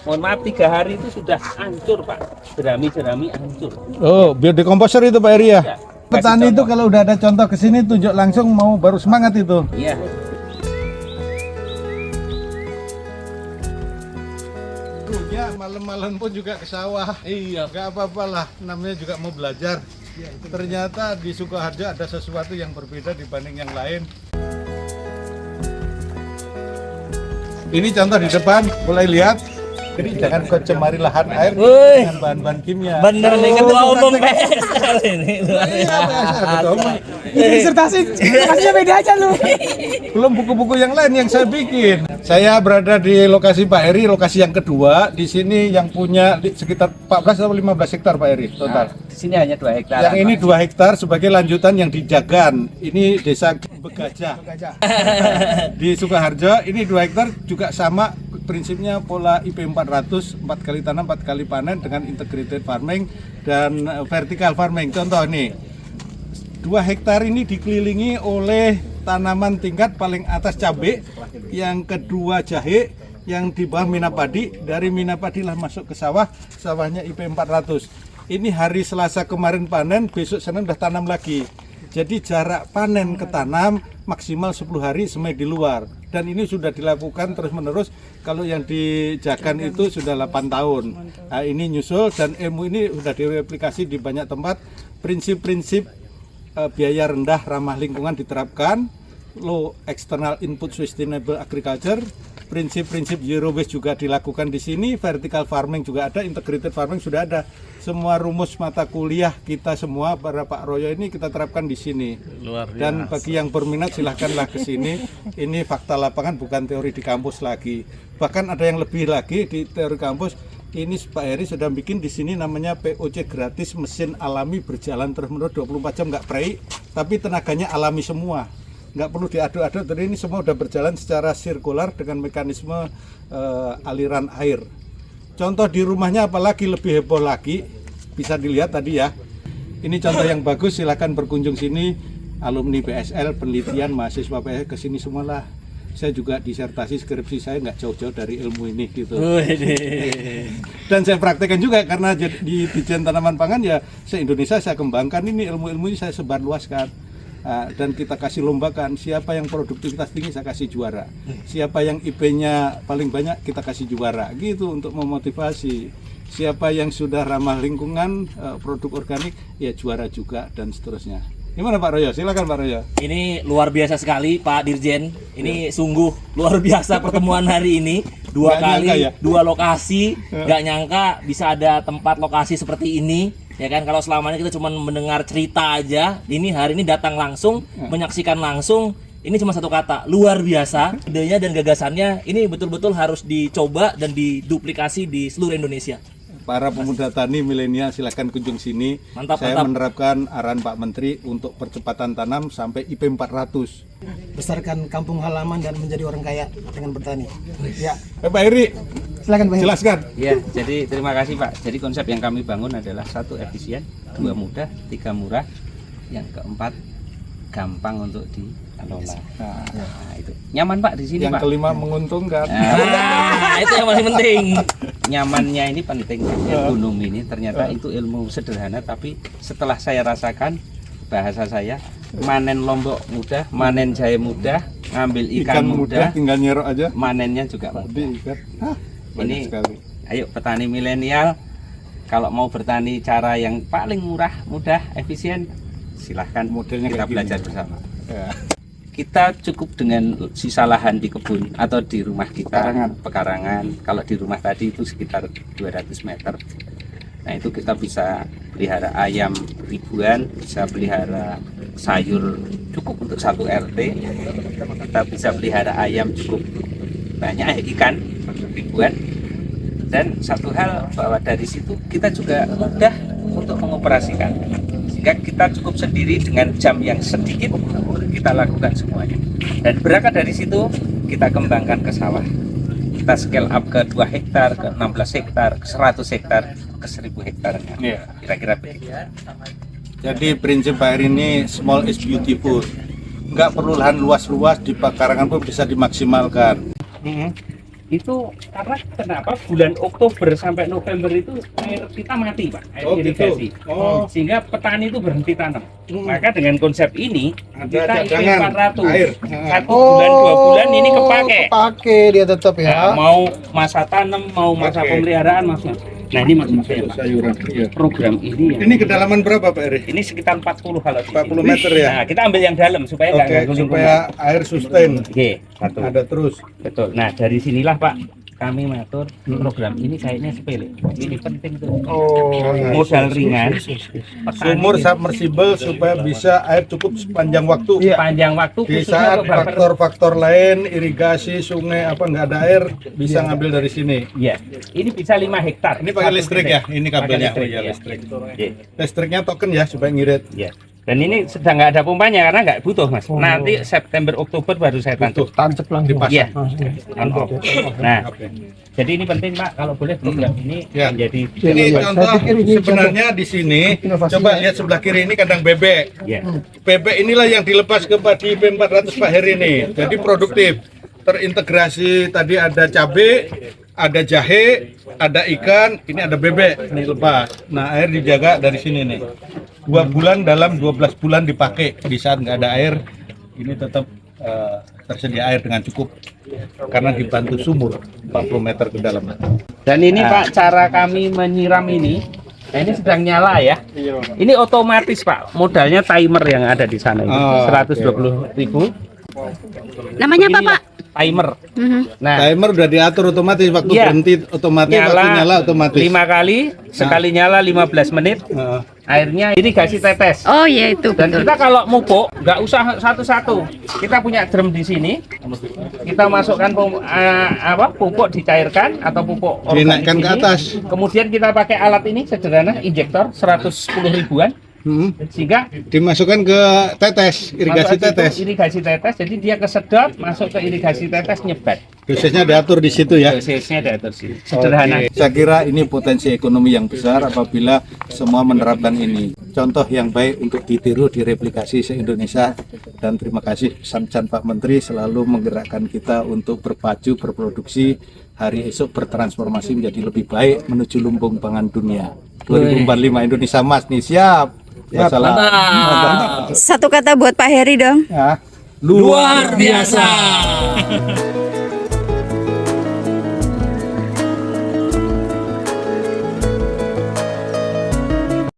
Mohon maaf 3 hari itu sudah hancur Pak. Jerami-jerami hancur. Oh, biodekomposer itu Pak Eri ya? Ya, Petani kasih itu contoh. kalau udah ada contoh ke sini tunjuk langsung mau baru semangat itu. Iya. Ya malam-malam pun juga ke sawah. Iya. Gak apa-apa lah, namanya juga mau belajar. Ternyata di Sukoharjo ada sesuatu yang berbeda dibanding yang lain. Ini contoh di depan, boleh lihat. Jadi jangan kau cemari lahan air dengan bahan-bahan kimia. Bener nih ketua umum PSL ini. Iya, ketua umum. Disertasinya beda aja lu. Belum buku-buku yang lain yang saya bikin. Saya berada di lokasi Pak Eri, lokasi yang kedua. Di sini yang punya sekitar 14 atau 15 hektar Pak Eri total. Di sini hanya 2 hektar. Yang ini 2 hektar sebagai lanjutan yang di Jagan. Ini desa Begajah. Di Sukoharjo ini 2 hektar juga sama prinsipnya pola IP 400, 4 kali tanam 4 kali panen dengan integrated farming dan vertical farming. Contoh nih, 2 hektar ini dikelilingi oleh tanaman tingkat paling atas cabai, yang kedua jahe, yang di bawah mina padi. Dari mina padi lah masuk ke sawah, sawahnya IP 400. Ini hari Selasa kemarin panen, besok Senin udah tanam lagi. Jadi jarak panen ke tanam maksimal 10 hari semai di luar. Dan ini sudah dilakukan terus-menerus. Kalau yang di Jagan itu sudah 8 tahun. Nah, ini nyusul dan ilmu ini sudah direplikasi di banyak tempat. Prinsip-prinsip biaya rendah ramah lingkungan diterapkan. Low external input sustainable agriculture. Prinsip-prinsip zero waste juga dilakukan di sini. Vertical farming juga ada, integrated farming sudah ada. Semua rumus mata kuliah kita semua para Pak Royo ini kita terapkan di sini. Luar biasa. Dan bagi yang berminat silahkanlah ke sini. Ini fakta lapangan, bukan teori di kampus lagi. Bahkan ada yang lebih lagi di teori kampus. Ini Pak Heri sudah bikin di sini namanya POC gratis, mesin alami berjalan terus-menerus 24 jam nggak prei, tapi tenaganya alami semua. Nggak perlu diaduk-aduk, jadi ini semua udah berjalan secara sirkular dengan mekanisme aliran air. Contoh di rumahnya apalagi lebih heboh lagi, bisa dilihat tadi ya. Ini contoh yang bagus, silakan berkunjung sini. Alumni PSL, penelitian, mahasiswa PSL kesini semualah. Saya juga disertasi skripsi saya nggak jauh-jauh dari ilmu ini gitu. Dan saya praktekkan juga karena di Dijen Tanaman Pangan ya se-Indonesia saya kembangkan ini ilmu-ilmu ini saya sebar luaskan. Dan kita kasih lombakan, siapa yang produktivitas tinggi saya kasih juara, siapa yang IP-nya paling banyak kita kasih juara gitu untuk memotivasi. Siapa yang sudah ramah lingkungan, produk organik ya juara juga dan seterusnya. Gimana Pak Royo? Silakan Pak Royo. Ini luar biasa sekali Pak Dirjen. Ini sungguh luar biasa pertemuan hari ini. Dua Nggak kali, nyangka ya? 2 lokasi. Nggak nyangka bisa ada tempat lokasi seperti ini. Ya kan, kalau selama ini kita cuma mendengar cerita aja, ini hari ini datang langsung, menyaksikan langsung. Ini cuma satu kata, luar biasa. Idenya dan gagasannya ini betul-betul harus dicoba dan diduplikasi di seluruh Indonesia. Para pemuda tani milenial silakan kunjung sini. Mantap, Saya mantap. menerapkan arahan Pak Menteri untuk percepatan tanam sampai IP 400. Besarkan kampung halaman dan menjadi orang kaya dengan bertani. Ya, Pak Heri, silakan Pak Heri. jelaskan. Ya, jadi terima kasih Pak. Jadi konsep yang kami bangun adalah 1 efisien, 2 mudah, 3 murah, yang keempat gampang untuk dikelola. Nah, itu nyaman Pak di sini Yang Pak. kelima menguntungkan. Nah, itu yang paling penting. Nyamannya ini penting. Gunung ini ternyata itu ilmu sederhana, tapi setelah saya rasakan, bahasa saya manen lombok mudah, manen jahe mudah, ngambil ikan mudah, tinggal nyerok aja. manennya juga mudah. Diikat. Banyak Ini sekali. ayo petani milenial, kalau mau bertani cara yang paling murah, mudah, efisien, silahkan Modelnya kita kayak gini. belajar bersama. Ya. Kita cukup dengan sisa lahan di kebun atau di rumah kita, pekarangan. Kalau di rumah tadi itu sekitar 200 meter. Nah, itu kita bisa pelihara ayam ribuan, bisa pelihara sayur cukup untuk 1 RT. Kita bisa pelihara ayam cukup banyak, ikan ribuan. Dan satu hal bahwa dari situ kita juga mudah untuk mengoperasikan. Sehingga kita cukup sendiri dengan jam yang sedikit kita lakukan semuanya. Dan berangkat dari situ kita kembangkan ke sawah. Kita scale up ke 2 hektar, ke 16 hektar, ke 100 hektar, ke 1000 hektarnya. Iya. Kira-kira begitu. Jadi prinsip Pak Heri ini small is beautiful. Nggak perlu lahan luas-luas, di pekarangan pun bisa dimaksimalkan. Itu karena kenapa bulan Oktober sampai November itu air kita mati Pak, air Oh, gitu. irigasi. Oh. Sehingga petani itu berhenti tanam. Maka dengan konsep ini Ada kita IP cadangan 400 air. 1 bulan 2 bulan ini kepake. Kepake dia tetap Nah, ya. mau masa tanam, mau masa Oke. pemeliharaan maksudnya. Nah ini maksud saya Pak. Sayuran. Iya. Program ini Ini kedalaman berapa Pak Eri? ini sekitar 40 kalau di 40 sini. meter ya? Nah, kita ambil yang dalam supaya nggak Oke, ganggu lingkungan. supaya air sustain. Oke, satu. Ada terus. Betul. Nah, dari sinilah Pak kami mengatur program ini kayaknya sepele. Ini penting tuh. Oh, Modal ringan. Sumur submersible supaya bisa air cukup sepanjang waktu. Iya. Panjang waktu Di khususnya saat untuk buffer. faktor-faktor lain, irigasi, sungai apa nggak ada air, bisa ngambil dari sini. Iya. Ini bisa 5 hektar. Ini pakai Satu listrik titik. ya? Ini kabelnya. Pakai Oh iya, ya. listrik. Iya. Listriknya token ya supaya ngirit. Iya. Dan ini sedang nggak ada pompanya karena nggak butuh Mas. Nanti September Oktober baru saya tancap. tancap langsung. Iya. Langsung. On off. Nah, Oke. jadi ini penting Pak kalau boleh program ini Ya. menjadi Ini Iya, contoh saya pikir ini sebenarnya di sini. Inovasi Coba ya. lihat sebelah kiri ini kandang bebek. ya. Bebek inilah yang dilepas ke padi IP 400 Pak Heri ini. Jadi produktif, terintegrasi. Tadi ada cabai, ada jahe, ada ikan, ini ada bebek ini lepas. Nah air dijaga dari sini nih. 2 bulan dalam 12 bulan dipakai. Di saat nggak ada air, ini tetap tersedia air dengan cukup karena dibantu sumur 40 meter ke dalam. Dan ini Pak cara kami menyiram ini. Nah, ini sedang nyala ya. Ini otomatis Pak. Modalnya timer yang ada di sana ini. Oh, 120.000. Namanya apa, Pak? Timer. Nah, Timer udah diatur otomatis, waktu Iya. berhenti otomatis, waktu nyala otomatis. 5 kali, sekali nyala 15 menit. Heeh. Airnya irigasi tetes. Oh iya itu Dan betul. kita kalau mupuk nggak usah satu-satu. Kita punya drum di sini. Kita masukkan pupuk dicairkan atau pupuk organik Dinaikkan ke ini. atas. Kemudian kita pakai alat ini sederhana injektor 110 ribuan sehingga Dimasukkan ke tetes, irigasi masuk ke situ, tetes. irigasi tetes. Jadi dia kesedot masuk ke irigasi tetes nyebat. Dosisnya diatur di situ ya. Dosisnya diatur sini. Sederhana. Oke. Saya kira ini potensi ekonomi yang besar apabila semua menerapkan ini. Contoh yang baik untuk ditiru, direplikasi se-Indonesia. Dan terima kasih Samcan Pak Menteri selalu menggerakkan kita untuk berpacu, berproduksi, hari esok bertransformasi menjadi lebih baik menuju lumbung pangan dunia. 2045 Indonesia Emas nih, siap. Wassalam. Satu kata buat Pak Heri dong. Ya. Luar biasa.